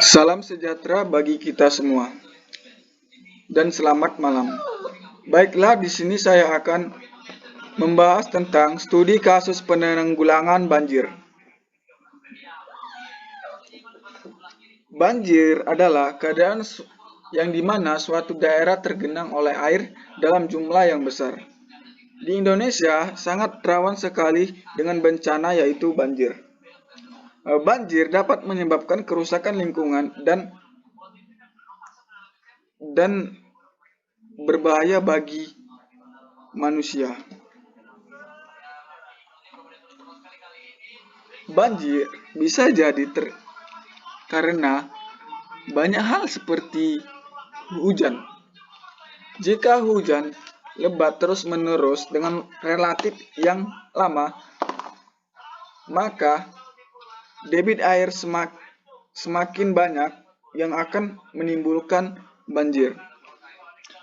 Salam sejahtera bagi kita semua dan selamat malam. Baiklah, di sini saya akan membahas tentang studi kasus penanggulangan banjir. Banjir adalah keadaan yang dimana suatu daerah tergenang oleh air dalam jumlah yang besar. Di Indonesia sangat rawan sekali dengan bencana yaitu banjir. Banjir dapat menyebabkan kerusakan lingkungan dan berbahaya bagi manusia. Banjir bisa jadi karena banyak hal seperti hujan. Jika hujan lebat terus-menerus dengan relatif yang lama, maka debit air semakin banyak yang akan menimbulkan banjir.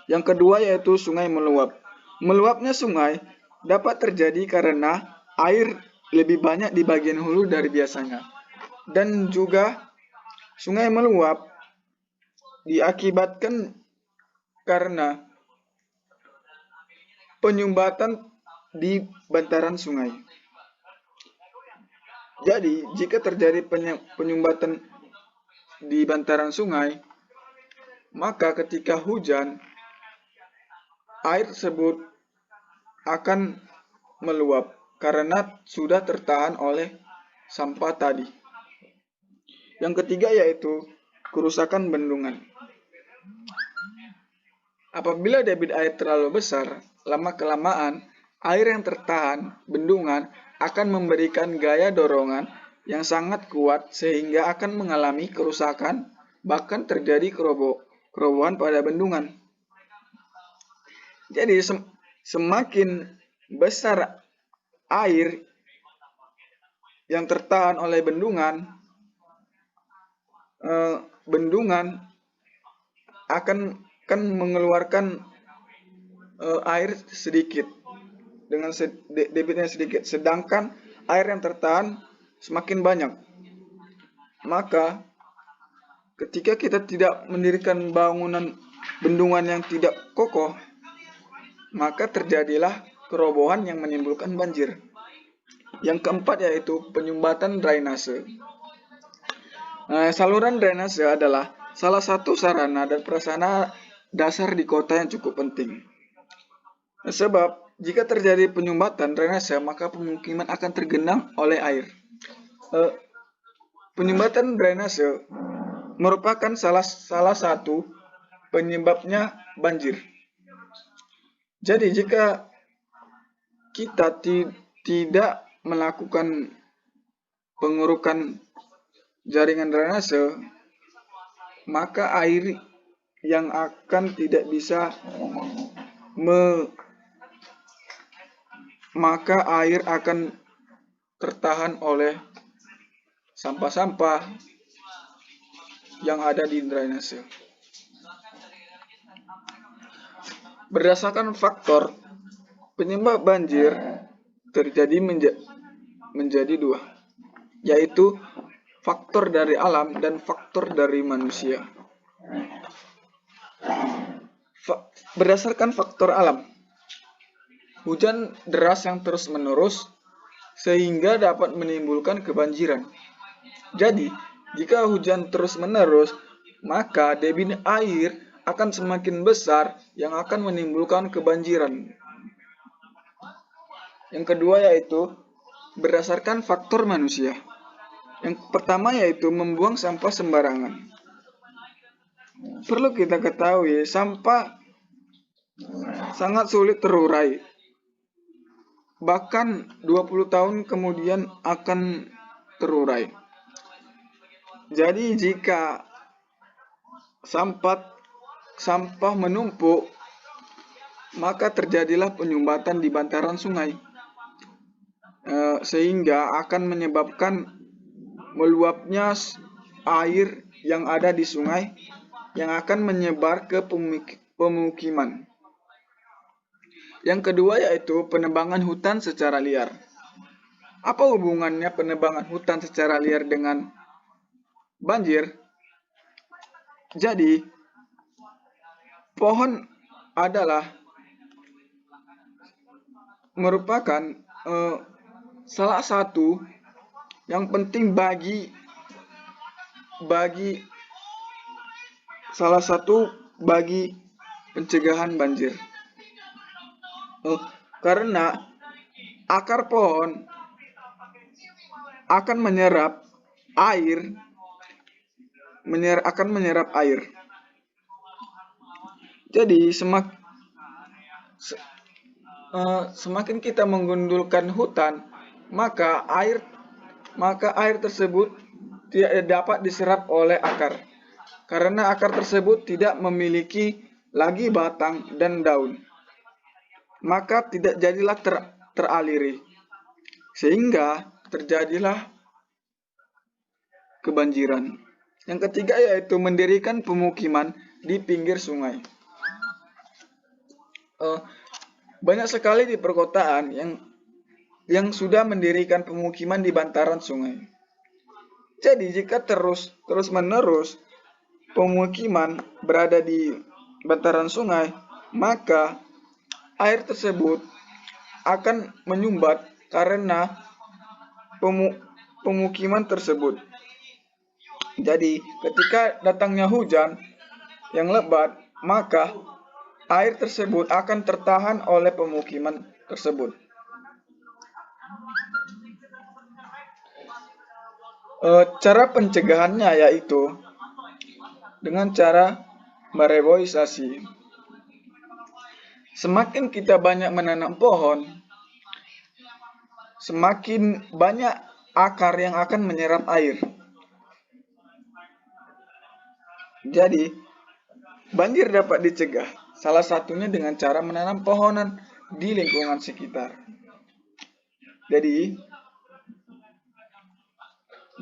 Yang kedua yaitu sungai meluap. Meluapnya sungai dapat terjadi karena air lebih banyak di bagian hulu dari biasanya. Dan juga sungai meluap diakibatkan karena penyumbatan di bantaran sungai. Jadi, jika terjadi penyumbatan di bantaran sungai, maka ketika hujan, air tersebut akan meluap karena sudah tertahan oleh sampah tadi. Yang ketiga yaitu kerusakan bendungan. Apabila debit air terlalu besar, lama-kelamaan air yang tertahan bendungan akan memberikan gaya dorongan yang sangat kuat sehingga akan mengalami kerusakan, bahkan terjadi kerobohan pada bendungan. Jadi semakin besar air yang tertahan oleh bendungan akan mengeluarkan air sedikit dengan debitnya sedikit, sedangkan air yang tertahan semakin banyak. Maka ketika kita tidak mendirikan bangunan bendungan yang tidak kokoh, maka terjadilah kerobohan yang menimbulkan banjir. Yang keempat yaitu penyumbatan drainase. Saluran drainase adalah salah satu sarana dan prasarana dasar di kota yang cukup penting. Sebab jika terjadi penyumbatan drainase, maka pemukiman akan tergenang oleh air. Penyumbatan drainase merupakan salah satu penyebabnya banjir. Jadi jika kita tidak melakukan pengurukan jaringan drainase, maka air yang akan tidak bisa maka air akan tertahan oleh sampah-sampah yang ada di drainase. Berdasarkan faktor penyebab banjir terjadi menjadi dua, yaitu faktor dari alam dan faktor dari manusia. Berdasarkan faktor alam, hujan deras yang terus-menerus sehingga dapat menimbulkan kebanjiran. Jadi, jika hujan terus-menerus, maka debit air akan semakin besar yang akan menimbulkan kebanjiran. Yang kedua yaitu berdasarkan faktor manusia. Yang pertama yaitu membuang sampah sembarangan. Perlu kita ketahui, sampah sangat sulit terurai. Bahkan 20 tahun kemudian akan terurai. Jadi jika sampah menumpuk, maka terjadilah penyumbatan di bantaran sungai, sehingga akan menyebabkan meluapnya air yang ada di sungai yang akan menyebar ke pemukiman. Yang kedua yaitu penebangan hutan secara liar. Apa hubungannya penebangan hutan secara liar dengan banjir. Jadi, pohon adalah merupakan salah satu yang penting bagi bagi pencegahan banjir. Karena akar pohon akan menyerap air, Jadi semakin kita menggundulkan hutan, maka air tersebut tidak dapat diserap oleh akar. Karena akar tersebut tidak memiliki lagi batang dan daun, maka tidak jadilah teraliri, sehingga terjadilah kebanjiran. Yang ketiga yaitu mendirikan pemukiman di pinggir sungai. Banyak sekali di perkotaan yang sudah mendirikan pemukiman di bantaran sungai. Jadi jika terus-menerus pemukiman berada di bantaran sungai, maka air tersebut akan menyumbat karena pemukiman tersebut. Jadi ketika datangnya hujan yang lebat, maka air tersebut akan tertahan oleh pemukiman tersebut. Cara pencegahannya yaitu dengan cara mereboisasi. Semakin kita banyak menanam pohon, semakin banyak akar yang akan menyerap air. Jadi, banjir dapat dicegah, salah satunya dengan cara menanam pohonan di lingkungan sekitar. Jadi,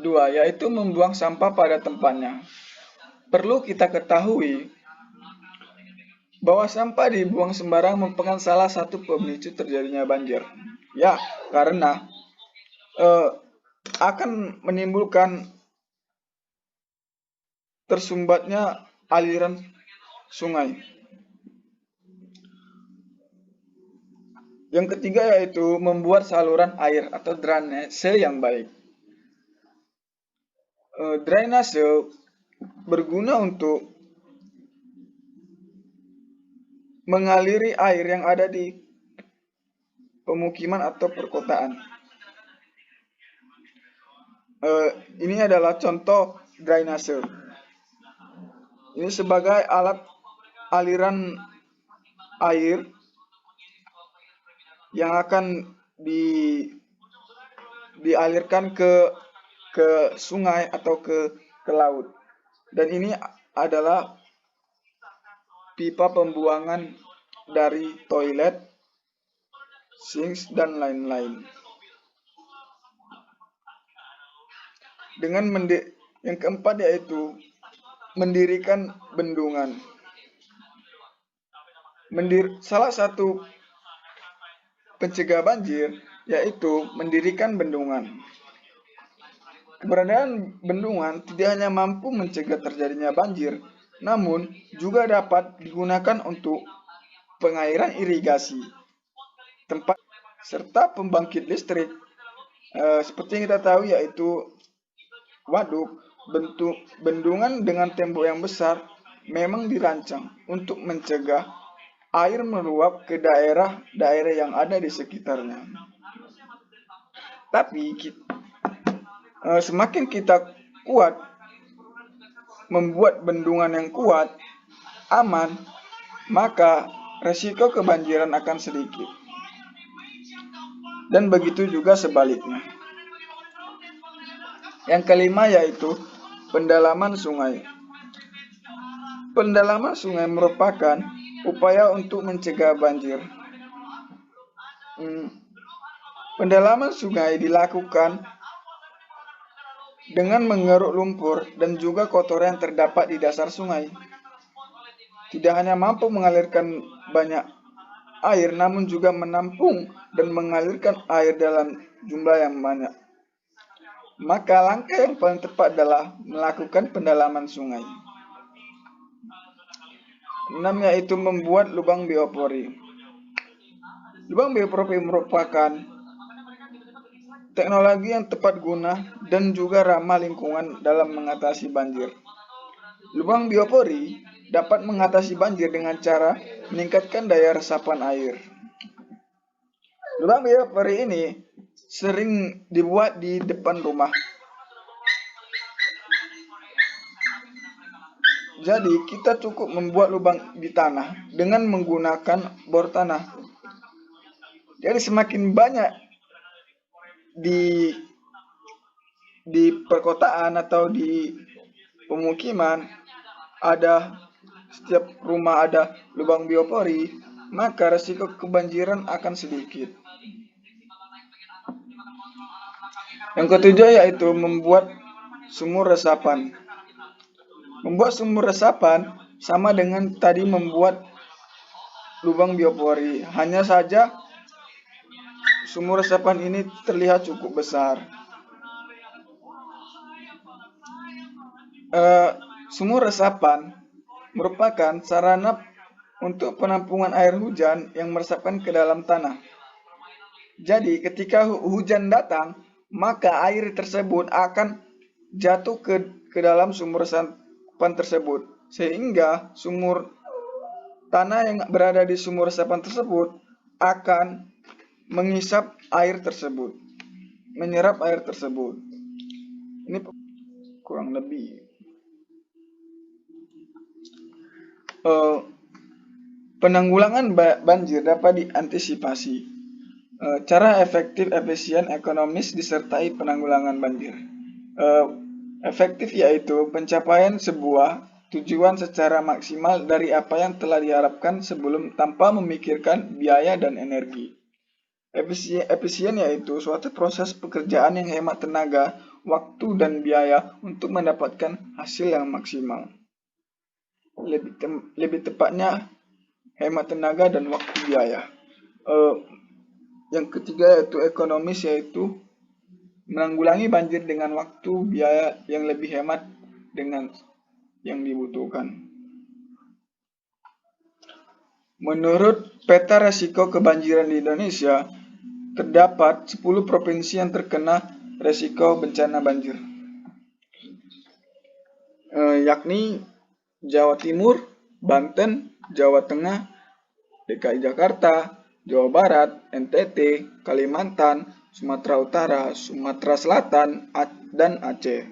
2. Yaitu membuang sampah pada tempatnya. Perlu kita ketahui bahwa sampah dibuang sembarangan merupakan salah satu pemicu terjadinya banjir. Ya, karena akan menimbulkan tersumbatnya aliran sungai. Yang ketiga yaitu membuat saluran air atau drainase yang baik. Drainase berguna untuk mengaliri air yang ada di pemukiman atau perkotaan. Ini adalah contoh drainase. Ini sebagai alat aliran air yang akan dialirkan ke sungai atau ke laut. Dan ini adalah pipa pembuangan dari toilet, sinks, dan lain-lain. Yang keempat yaitu mendirikan bendungan. Salah satu pencegah banjir yaitu mendirikan bendungan. Keberadaan bendungan tidak hanya mampu mencegah terjadinya banjir, namun juga dapat digunakan untuk pengairan irigasi, tempat serta pembangkit listrik. Seperti yang kita tahu yaitu waduk. Bentuk bendungan dengan tembok yang besar memang dirancang untuk mencegah air meluap ke daerah-daerah yang ada di sekitarnya. Tapi semakin kita kuat membuat bendungan yang kuat, aman, maka resiko kebanjiran akan sedikit. Dan begitu juga sebaliknya. Yang kelima yaitu pendalaman sungai. Pendalaman sungai merupakan upaya untuk mencegah banjir. Pendalaman sungai dilakukan dengan mengeruk lumpur dan juga kotoran yang terdapat di dasar sungai. Tidak hanya mampu mengalirkan banyak air, namun juga menampung dan mengalirkan air dalam jumlah yang banyak. maka langkah yang paling tepat adalah melakukan pendalaman sungai. 6 yaitu membuat lubang biopori. Lubang biopori merupakan teknologi yang tepat guna dan juga ramah lingkungan dalam mengatasi banjir. Lubang biopori dapat mengatasi banjir dengan cara meningkatkan daya resapan air. Lubang biopori ini sering dibuat di depan rumah. Jadi, kita cukup membuat lubang di tanah dengan menggunakan bor tanah. Jadi, semakin banyak di perkotaan atau di pemukiman setiap rumah ada lubang biopori, maka resiko kebanjiran akan sedikit. Yang ketujuh yaitu membuat sumur resapan. Membuat sumur resapan sama dengan tadi membuat lubang biopori. Hanya saja sumur resapan ini terlihat cukup besar. Sumur resapan merupakan sarana untuk penampungan air hujan yang meresapkan ke dalam tanah. Jadi ketika hujan datang, maka air tersebut akan jatuh ke dalam sumur resapan tersebut, sehingga tanah yang berada di sumur resapan tersebut akan mengisap air tersebut, menyerap air tersebut. Ini kurang lebih. Penanggulangan banjir dapat diantisipasi. Cara efektif, efisien, ekonomis disertai penanggulangan banjir. Efektif yaitu pencapaian sebuah tujuan secara maksimal dari apa yang telah diharapkan sebelum tanpa memikirkan biaya dan energi. Efisien yaitu suatu proses pekerjaan yang hemat tenaga, waktu, dan biaya untuk mendapatkan hasil yang maksimal. Lebih tepatnya hemat tenaga dan waktu biaya. Yang ketiga yaitu ekonomis, yaitu menanggulangi banjir dengan waktu biaya yang lebih hemat dengan yang dibutuhkan. Menurut peta resiko kebanjiran di Indonesia, terdapat 10 provinsi yang terkena resiko bencana banjir, yakni Jawa Timur, Banten, Jawa Tengah, DKI Jakarta, Jawa Barat, NTT, Kalimantan, Sumatera Utara, Sumatera Selatan, dan Aceh.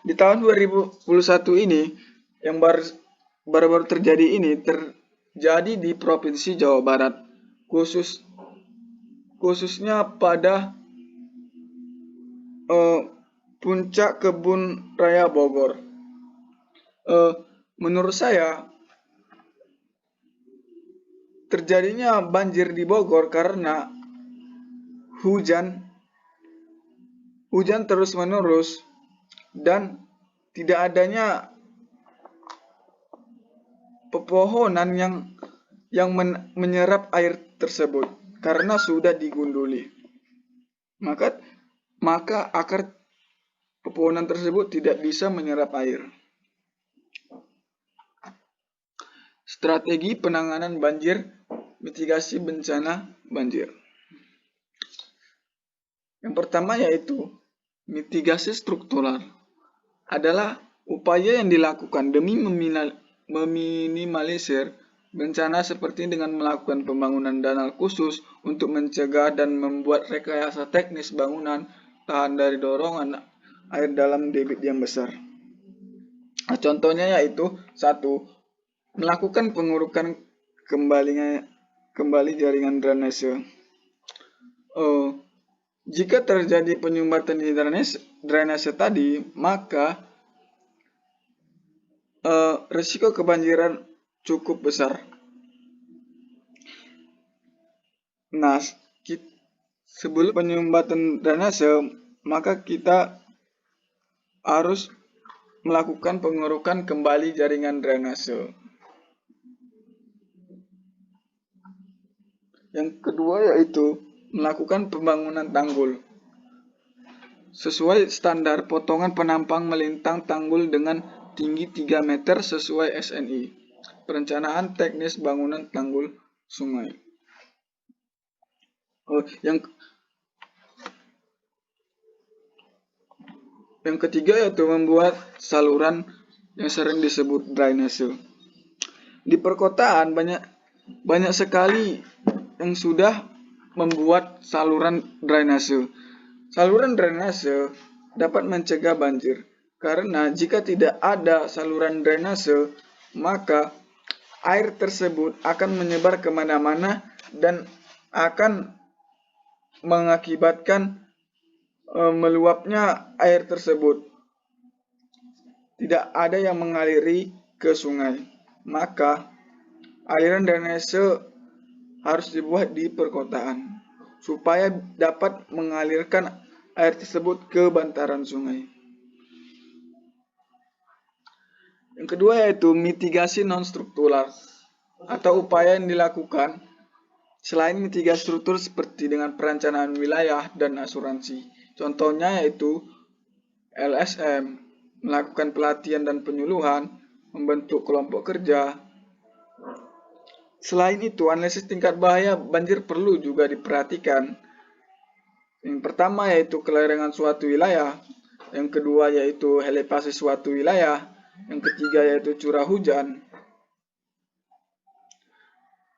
Di tahun 2021 ini, yang baru-baru terjadi ini terjadi di Provinsi Jawa Barat, khususnya pada puncak Kebun Raya Bogor. Menurut saya, terjadinya banjir di Bogor karena hujan terus-menerus dan tidak adanya pepohonan yang menyerap air tersebut karena sudah digunduli. Maka akar pepohonan tersebut tidak bisa menyerap air. Strategi penanganan banjir, mitigasi bencana banjir. Yang pertama yaitu mitigasi struktural. Adalah upaya yang dilakukan demi meminimalisir bencana seperti dengan melakukan pembangunan danal khusus untuk mencegah dan membuat rekayasa teknis bangunan tahan dari dorongan air dalam debit yang besar. Contohnya yaitu 1. Melakukan pengurukan kembali jaringan drainase. Jika terjadi penyumbatan di drainase tadi, maka risiko kebanjiran cukup besar. Nah, sebelum penyumbatan drainase, maka kita harus melakukan pengurukan kembali jaringan drainase. Yang kedua yaitu melakukan pembangunan tanggul. sesuai standar potongan penampang melintang tanggul dengan tinggi 3 meter sesuai SNI. Perencanaan teknis bangunan tanggul sungai. Yang ketiga yaitu membuat saluran yang sering disebut drainase. Di perkotaan banyak sekali yang sudah membuat saluran drainase. Saluran drainase dapat mencegah banjir karena jika tidak ada saluran drainase, maka air tersebut akan menyebar kemana-mana dan akan mengakibatkan meluapnya air tersebut. Tidak ada yang mengaliri ke sungai. Maka aliran drainase harus dibuat di perkotaan supaya dapat mengalirkan air tersebut ke bantaran sungai. Yang kedua yaitu mitigasi non-struktural atau upaya yang dilakukan selain mitigasi struktur seperti dengan perencanaan wilayah dan asuransi. Contohnya yaitu LSM, melakukan pelatihan dan penyuluhan, membentuk kelompok kerja. Selain itu, analisis tingkat bahaya banjir perlu juga diperhatikan. Yang pertama yaitu kelayangan suatu wilayah, yang kedua yaitu elevasi suatu wilayah, yang ketiga yaitu curah hujan.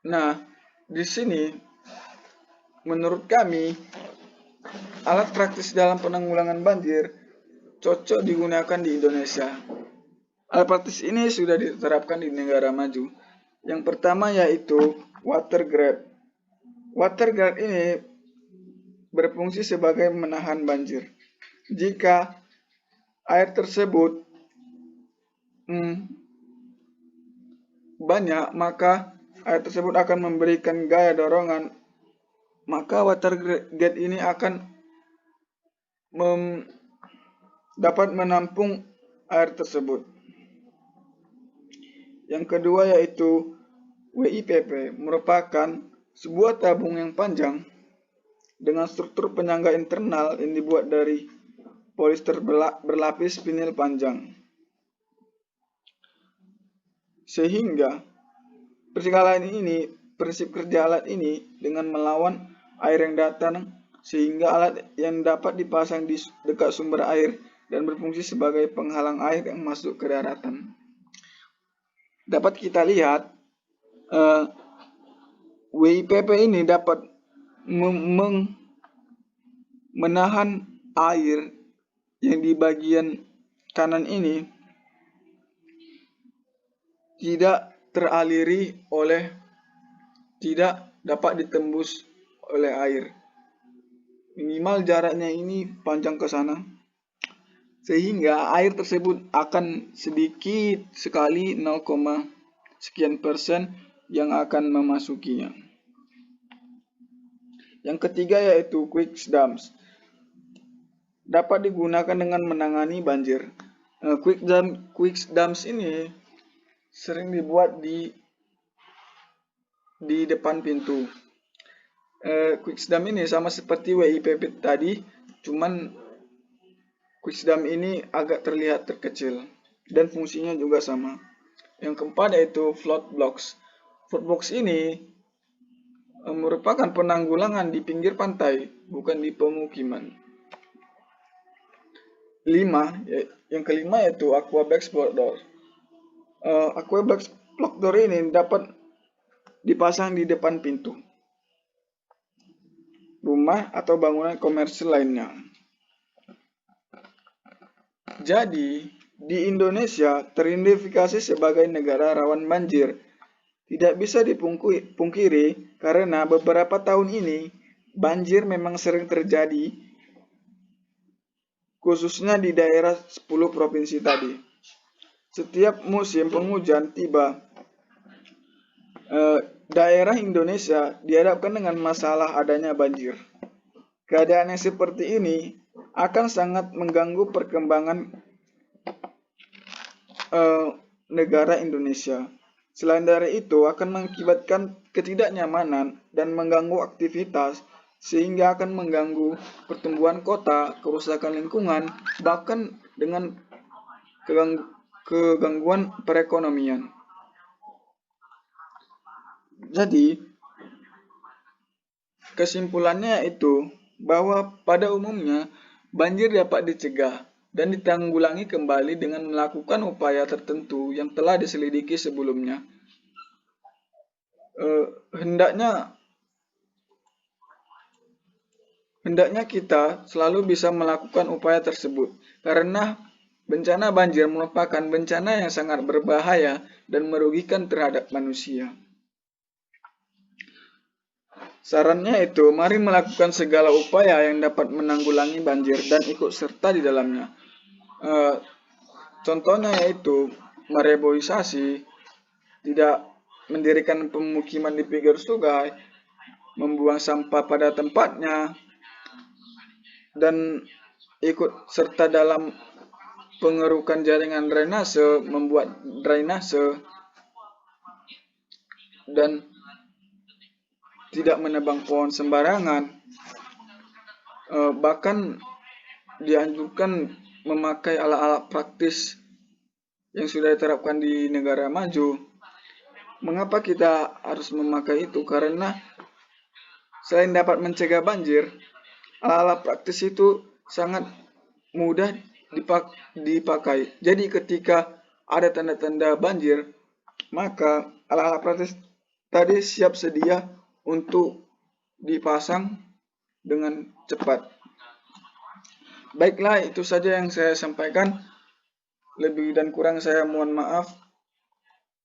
Nah, di sini menurut kami alat praktis dalam penanggulangan banjir cocok digunakan di Indonesia. Alat praktis ini sudah diterapkan di negara maju. Yang pertama yaitu water grab. Water grab ini berfungsi sebagai menahan banjir. Jika air tersebut banyak, maka air tersebut akan memberikan gaya dorongan. Maka water grab ini akan dapat menampung air tersebut. Yang kedua yaitu WIPP, merupakan sebuah tabung yang panjang dengan struktur penyangga internal yang dibuat dari polister berlapis vinil panjang. Sehingga prinsip kerja alat ini dengan melawan air yang datang, sehingga alat yang dapat dipasang di dekat sumber air dan berfungsi sebagai penghalang air yang masuk ke daratan. Dapat kita lihat WIPP ini dapat menahan air yang di bagian kanan ini tidak dapat ditembus oleh air. Minimal jaraknya ini panjang ke sana, sehingga air tersebut akan sedikit sekali 0, sekian persen yang akan memasukinya. Yang ketiga yaitu quick dams. Dapat digunakan dengan menangani banjir. Quick dams ini sering dibuat di depan pintu. Quick dam ini sama seperti WIPP tadi, cuman quick dam ini agak terlihat terkecil dan fungsinya juga sama. Yang keempat yaitu flood blocks. Flood blocks ini merupakan penanggulangan di pinggir pantai, bukan di pemukiman. Yang kelima yaitu aqua box block door. Aqua box block door ini dapat dipasang di depan pintu rumah atau bangunan komersil lainnya. Jadi, di Indonesia teridentifikasi sebagai negara rawan banjir. Tidak bisa dipungkiri karena beberapa tahun ini banjir memang sering terjadi, khususnya di daerah 10 provinsi tadi. Setiap musim penghujan tiba, daerah Indonesia dihadapkan dengan masalah adanya banjir. Keadaan yang seperti ini akan sangat mengganggu perkembangan negara Indonesia. Selain dari itu, akan mengakibatkan ketidaknyamanan dan mengganggu aktivitas sehingga akan mengganggu pertumbuhan kota, kerusakan lingkungan, bahkan dengan kegangguan perekonomian. Jadi, kesimpulannya itu bahwa pada umumnya banjir dapat dicegah dan ditanggulangi kembali dengan melakukan upaya tertentu yang telah diselidiki sebelumnya. Hendaknya kita selalu bisa melakukan upaya tersebut, karena bencana banjir merupakan bencana yang sangat berbahaya dan merugikan terhadap manusia. Sarannya itu, mari melakukan segala upaya yang dapat menanggulangi banjir dan ikut serta di dalamnya. Contohnya yaitu mereboisasi, tidak mendirikan pemukiman di pinggir sungai, membuang sampah pada tempatnya, dan ikut serta dalam pengerukan jaringan drainase, membuat drainase, dan tidak menebang pohon sembarangan. Bahkan dianjurkan memakai alat-alat praktis yang sudah diterapkan di negara maju. Mengapa kita harus memakai itu? Karena selain dapat mencegah banjir, alat-alat praktis itu sangat mudah dipakai. Jadi ketika ada tanda-tanda banjir, maka alat-alat praktis tadi siap sedia untuk dipasang dengan cepat. Baiklah, itu saja yang saya sampaikan. Lebih dan kurang saya mohon maaf.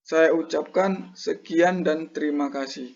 Saya ucapkan sekian dan terima kasih.